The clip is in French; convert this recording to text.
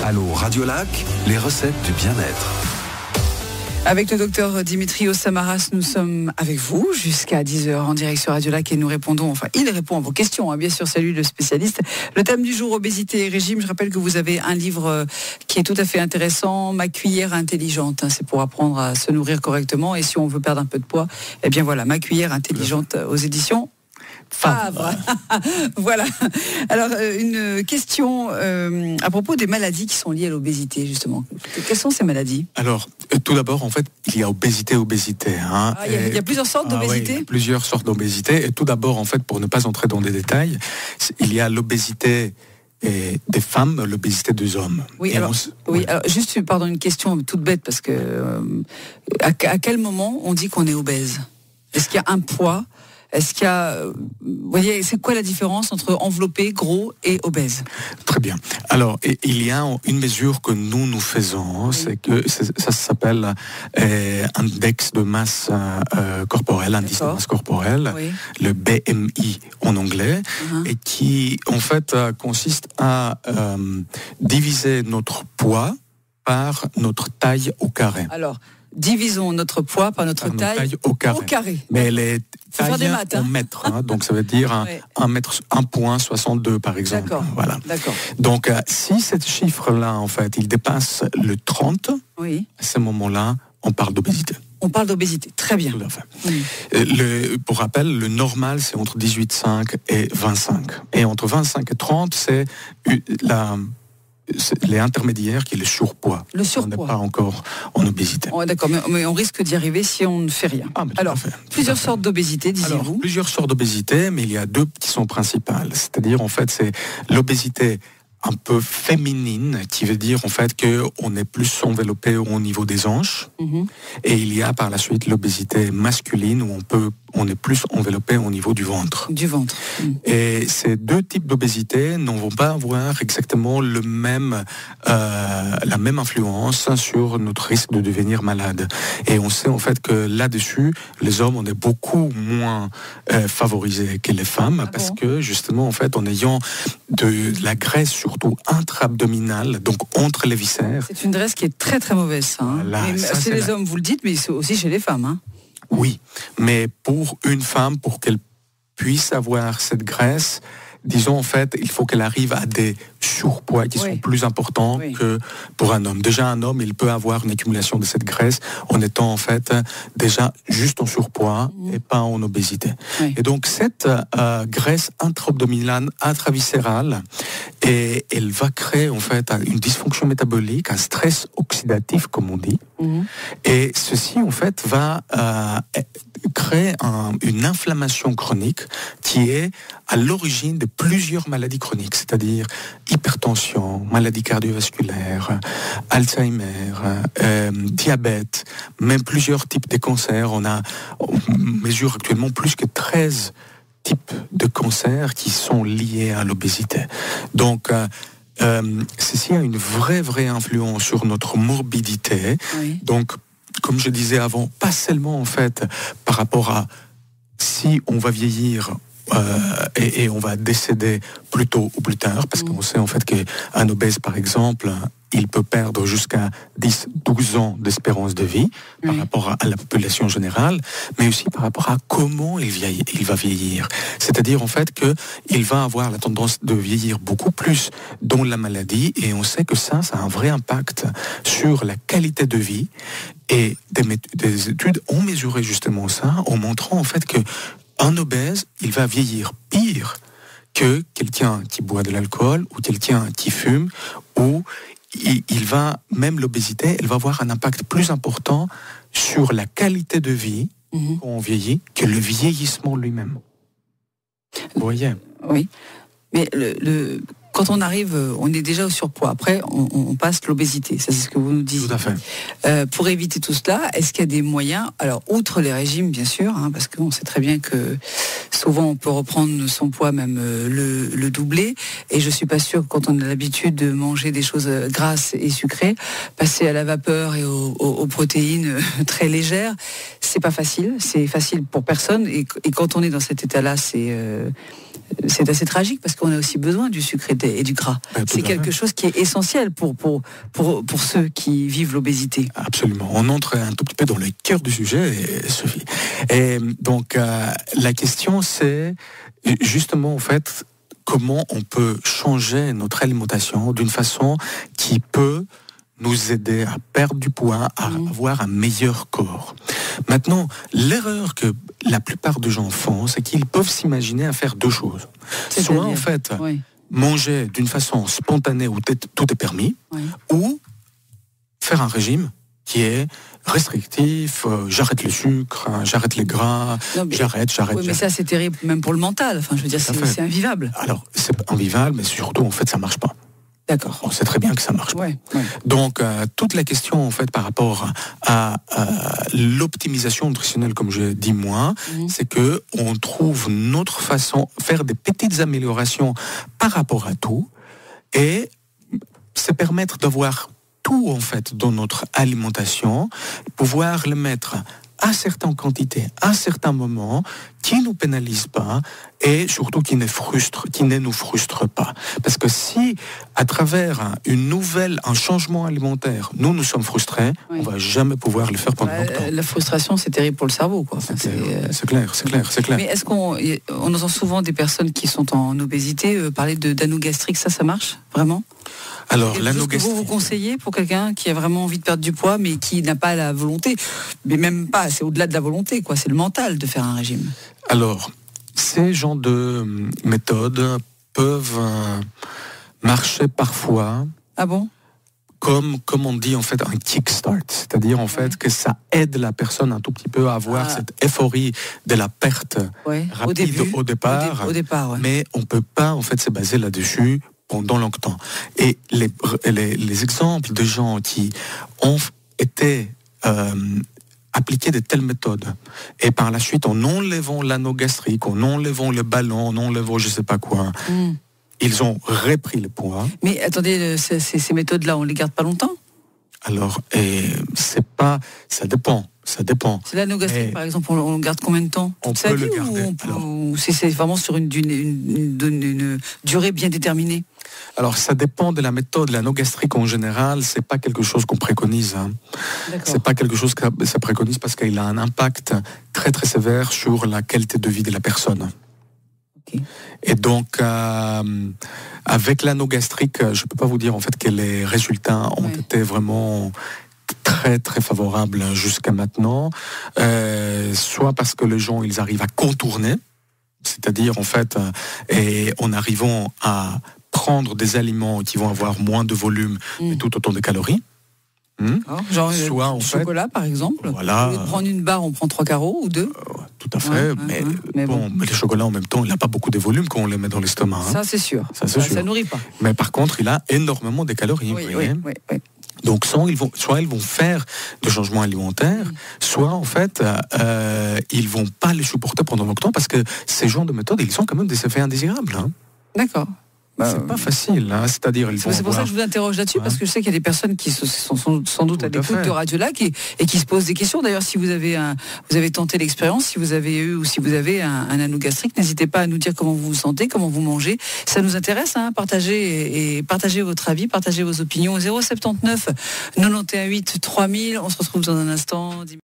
Allô Radiolac, les recettes du bien-être. Avec le docteur Dimitrios Samaras, nous sommes avec vous jusqu'à 10h en direct sur Radiolac et nous répondons, il répond à vos questions, bien sûr, c'est lui le spécialiste. Le thème du jour, obésité et régime. Je rappelle que vous avez un livre qui est tout à fait intéressant, Ma cuillère intelligente. C'est pour apprendre à se nourrir correctement et si on veut perdre un peu de poids, eh bien voilà, Ma cuillère intelligente aux éditions Favre. Voilà. Alors, une question à propos des maladies qui sont liées à l'obésité, justement. Quelles sont ces maladies ? Alors, tout d'abord, en fait, il y a obésité. Il y a plusieurs sortes d'obésité ? Oui, il y a plusieurs sortes d'obésité. Et tout d'abord, en fait, pour ne pas entrer dans des détails, il y a l'obésité des femmes, l'obésité des hommes. Alors, juste, pardon, une question toute bête, parce que à quel moment on dit qu'on est obèse ? Est-ce qu'il y a un poids ? Est-ce qu'il y a, vous voyez, c'est quoi la différence entre enveloppé, gros et obèse ? Très bien. Alors, il y a une mesure que nous faisons, c'est que ça s'appelle index de masse corporelle, indice de masse corporelle, le BMI en anglais, et qui en fait consiste à diviser notre poids par notre taille au carré. Alors, divisons notre poids par notre taille au carré. Mais les tailles en mètres, donc ça veut dire 1,62 par exemple. D'accord. Voilà. D'accord. Donc si ce chiffre-là, en fait, il dépasse le 30, à ce moment-là, on parle d'obésité. On parle d'obésité, très bien. Tout à fait. Pour rappel, le normal, c'est entre 18,5 et 25. Et entre 25 et 30, c'est les intermédiaires qui est le surpoids. Le surpoids. On n'est pas encore en obésité. D'accord, mais on risque d'y arriver si on ne fait rien. Alors, plusieurs sortes d'obésité, disiez-vous ? Plusieurs sortes d'obésité, mais il y a deux qui sont principales. C'est-à-dire, en fait, c'est l'obésité un peu féminine, qui veut dire en fait qu'on est plus enveloppé au niveau des hanches, et il y a par la suite l'obésité masculine où on est plus enveloppé au niveau du ventre. Du ventre. Et ces deux types d'obésité ne vont pas avoir exactement la même influence sur notre risque de devenir malade. Et on sait en fait que là-dessus, les hommes, on est beaucoup moins favorisés que les femmes, parce que justement, en fait, en ayant de la graisse surtout intra-abdominale, donc entre les viscères. C'est une graisse qui est très très mauvaise, ça. C'est les hommes, vous le dites, mais c'est aussi chez les femmes. Oui, mais pour une femme, pour qu'elle puisse avoir cette graisse, disons en fait, il faut qu'elle arrive à des surpoids qui sont plus importants que pour un homme. Déjà, un homme, il peut avoir une accumulation de cette graisse en étant en fait déjà juste en surpoids et pas en obésité. Et donc cette graisse intra-abdominale, intraviscérale, et elle va créer en fait une dysfonction métabolique, un stress oxydatif comme on dit. Et ceci en fait va créer une inflammation chronique qui est à l'origine de plusieurs maladies chroniques, c'est-à-dire hypertension, maladie cardiovasculaire, Alzheimer, diabète, même plusieurs types de cancers. On mesure actuellement plus que 13 types de cancers qui sont liés à l'obésité. Donc, ceci a une vraie influence sur notre morbidité. Donc, comme je disais avant, pas seulement en fait par rapport à si on va vieillir et on va décéder plus tôt ou plus tard, parce qu'on sait en fait qu'un obèse, par exemple, il peut perdre jusqu'à 10-12 ans d'espérance de vie par rapport à la population générale, mais aussi par rapport à comment il va vieillir. C'est-à-dire en fait qu'il va avoir la tendance de vieillir beaucoup plus dans la maladie, et on sait que ça a un vrai impact sur la qualité de vie, et des études ont mesuré justement ça en montrant en fait que un obèse, il va vieillir pire que quelqu'un qui boit de l'alcool ou quelqu'un qui fume, ou même l'obésité, elle va avoir un impact plus important sur la qualité de vie quand on vieillit que le vieillissement lui-même. Vous voyez ? Oui, mais quand on arrive, on est déjà au surpoids. Après, on passe l'obésité. Ça, c'est ce que vous nous dites. Tout à fait. Pour éviter tout cela, est-ce qu'il y a des moyens ? Alors, outre les régimes, bien sûr, parce qu'on sait très bien que souvent, on peut reprendre son poids, même le doubler. Et je suis pas sûre que quand on a l'habitude de manger des choses grasses et sucrées, passer à la vapeur et aux protéines très légères, c'est pas facile. C'est facile pour personne. Et quand on est dans cet état-là, c'est assez tragique parce qu'on a aussi besoin du sucre et du gras. C'est quelque chose qui est essentiel pour ceux qui vivent l'obésité. Absolument. On entre un tout petit peu dans le cœur du sujet, Sophie. Et donc, la question, c'est justement, en fait, comment on peut changer notre alimentation d'une façon qui peut nous aider à perdre du poids, à avoir un meilleur corps. Maintenant, l'erreur que la plupart des gens font, c'est qu'ils peuvent s'imaginer à faire deux choses. Soit, en fait, manger d'une façon spontanée où tout est permis, ou faire un régime qui est restrictif, j'arrête le sucre, j'arrête les gras, j'arrête. Oui, mais ça, c'est terrible, même pour le mental. Enfin, je veux dire, c'est invivable. Alors, c'est invivable, mais surtout, en fait, ça marche pas. D'accord. On sait très bien que ça marche pas. Donc, toute la question, en fait, par rapport à l'optimisation nutritionnelle, comme je dis moi, c'est que on trouve notre façon, faire des petites améliorations par rapport à tout, et c'est permettre d'avoir tout, en fait, dans notre alimentation, pouvoir le mettre à certaines quantités, à certains moments, qui ne nous pénalisent pas et surtout qui ne nous frustrent pas. Parce que si, à travers un changement alimentaire, nous sommes frustrés, on ne va jamais pouvoir le faire pendant longtemps. La frustration, c'est terrible pour le cerveau, quoi. Enfin, c'est clair. Mais est-ce qu'on entend souvent des personnes qui sont en obésité parler d'anneau gastrique, ça marche vraiment? Alors, l'anneau gastrique. Vous conseillez pour quelqu'un qui a vraiment envie de perdre du poids, mais qui n'a pas la volonté, mais même pas, c'est au-delà de la volonté, quoi. C'est le mental de faire un régime. Alors, ces genres de méthodes peuvent marcher parfois. Ah bon? Comme on dit, en fait, un kickstart. C'est-à-dire, en fait, que ça aide la personne un tout petit peu à avoir cette euphorie de la perte rapide au départ. Mais on ne peut pas, en fait, se baser là-dessus pendant longtemps. Et les exemples de gens qui ont été appliquer de telles méthodes, et par la suite, en enlevant l'anneau gastrique, en enlevant le ballon, en enlevant je sais pas quoi, ils ont repris le poids. Mais attendez, ces méthodes-là, on les garde pas longtemps? Alors, ça dépend. C'est l'anneau gastrique, par exemple, on le garde combien de temps? On peut le garder. Ou c'est vraiment sur une durée bien déterminée? Alors, ça dépend de la méthode. L'anneau gastrique, en général, c'est pas quelque chose qu'on préconise. C'est pas quelque chose que ça préconise parce qu'il a un impact très, très sévère sur la qualité de vie de la personne. Okay. Et donc, avec l'anneau gastrique, je peux pas vous dire, en fait, que les résultats ont été vraiment très, très favorables jusqu'à maintenant. Soit parce que les gens, ils arrivent à contourner, c'est-à-dire, en fait, et en arrivant à prendre des aliments qui vont avoir moins de volume, mais tout autant de calories. Genre soit en chocolat, par exemple. Voilà. Au lieu de prendre une barre, on prend 3 carreaux ou 2. Tout à fait. Mais le chocolat, en même temps, il n'a pas beaucoup de volume quand on le met dans l'estomac. Ça, c'est sûr. Ça nourrit pas. Mais par contre, il a énormément de calories. Oui. Donc, soit ils vont faire des changements alimentaires, soit, en fait, ils vont pas les supporter pendant longtemps parce que ces genres de méthodes, ils ont quand même des effets indésirables. D'accord. C'est pas facile, c'est-à-dire c'est pour ça que je vous interroge là-dessus, parce que je sais qu'il y a des personnes qui sont sans doute à l'écoute de Radio Lac et qui se posent des questions. D'ailleurs, si vous avez tenté l'expérience, si vous avez eu ou si vous avez un anneau gastrique, n'hésitez pas à nous dire comment vous vous sentez, comment vous mangez. Ça nous intéresse, partagez votre avis, partagez vos opinions. 079 91 8 3000. On se retrouve dans un instant.